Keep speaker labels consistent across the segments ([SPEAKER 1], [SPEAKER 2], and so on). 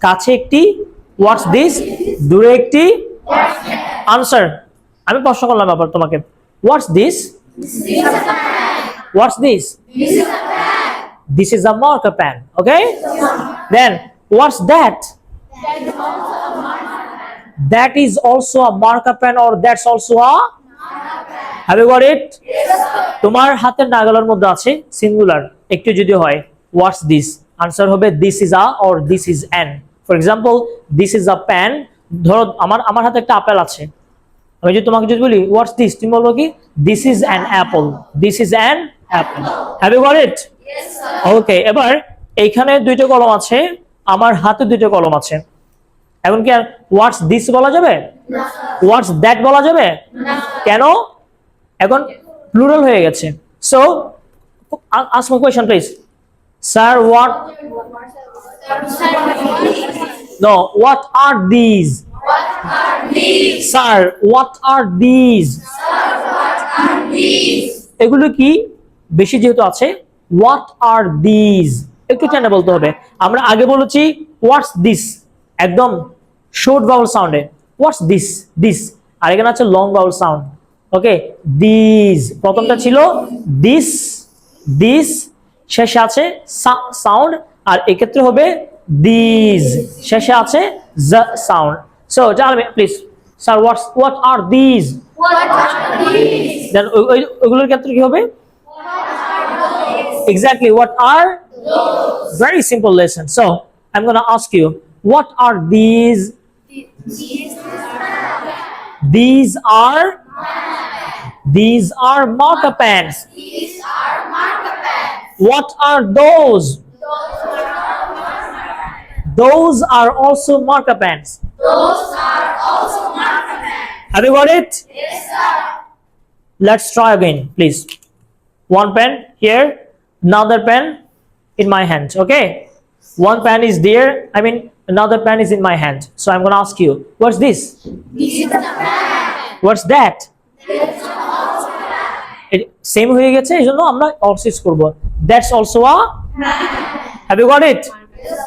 [SPEAKER 1] কাছে একটি, what's this, দূরে একটি, আনসার। আমি প্রশ্ন করলাম আবার তোমাকে, what's this, what's this, this is a marker pen, okay? Then what's that? That is also a marker pen, or that's also a, have you got it? তোমার হাতের নাগালের মধ্যে আছে সিঙ্গুলার, একটু যদি হয় what's this, আনসার হবে this is a or this is an. For example this is a pen, ধরো আমার হাতে একটা আপেল আছে, আমি যদি তোমাকে যদি বলি what's this, তুমি বলবো কি this is an apple, this is an apple. Have you got it? Yes sir. Okay, এবার এইখানে দুইটা কলম আছে, আমার হাতে দুইটা কলম আছে, এখন কি আর হোয়াটস দিস বলা যাবে? না। হোয়াটস দ্যাট বলা যাবে? না। কেন? এখন প্লুরাল হয়ে গেছে। So ask my question please. Sir, what? No, what are these? What are these? Sir, what are these? Sir, what are these? এগুলো কি বেশি যেহেতু আছে, what are these একটু টেনে বলতে হবে। আমরা আগে বলেছি what's this একদম শর্ট ভাওয়েল সাউন্ডে, what's this, this, আর এখানে আছে long vowel sound. Okay, these প্রথমটা ছিল this, this, শেষে আছে সাউন্ড, আর এক্ষেত্রে হবে these, শেষে আছে the sound. So tell me please, sir, what are these? What are these? Then ওগুলোর ক্ষেত্রে কি হবে? Exactly, what are those? Very simple lesson. So I'm going to ask you, what are these? These are marker pens.
[SPEAKER 2] These are marker pens.
[SPEAKER 1] What are those? Those are also marker pens.
[SPEAKER 2] Those are also marker pens.
[SPEAKER 1] Have you got it?
[SPEAKER 2] Yes sir.
[SPEAKER 1] Let's try again, please. One pen here, another pen in my hand. Okay, one pen is there, another pen is in my hand. So I'm going to ask you, what's this?
[SPEAKER 2] This is a pen.
[SPEAKER 1] What's that?
[SPEAKER 2] This is also a pen.
[SPEAKER 1] It same হয়ে গেছে, এইজন্য আমরা also use করব। That's also a
[SPEAKER 2] Pen.
[SPEAKER 1] Have you got it?
[SPEAKER 2] Yes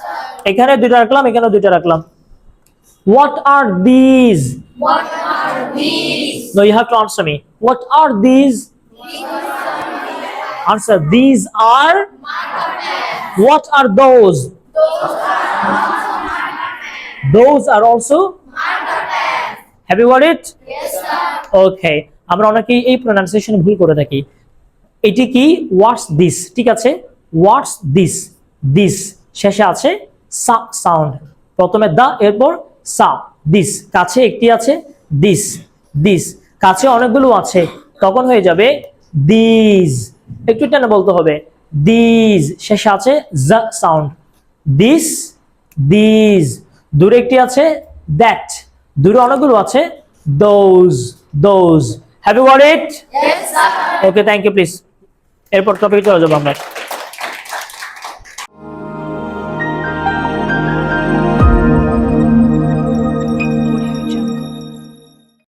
[SPEAKER 2] sir.
[SPEAKER 1] এখানে দুটো রাখলাম, এখানে দুটো রাখলাম। What are these?
[SPEAKER 2] What are these?
[SPEAKER 1] No, you have to answer me. What are these? Answer, these are.
[SPEAKER 2] Marker pens.
[SPEAKER 1] What are those?
[SPEAKER 2] Those are also marker pens.
[SPEAKER 1] Those are also.
[SPEAKER 2] Marker pens.
[SPEAKER 1] Have you got it?
[SPEAKER 2] Yes sir.
[SPEAKER 1] Okay, আমরা অনেকেই এই pronunciation ভুল করে থাকি। এটি কি what's this, ঠিক আছে, হোয়াটস দিস, দিস শেষে আছে সা সাউন্ড, প্রথমে দা এরপর সা, দিস কাছে একটি আছে, দিস, দিস কাছে অনেকগুলো আছে, তখন হয়ে যাবে দিস, একটু টেনে বলতে হবে, দিস শেষে আছে জা সাউন্ড, দিস, দিস, দূরে একটি আছে দ্যাট, দূরে অনেকগুলো আছে those, those. Have you got it?
[SPEAKER 2] Yes sir.
[SPEAKER 1] Okay, thank you please. এরপর টপিকে চলে যাবো আমরা।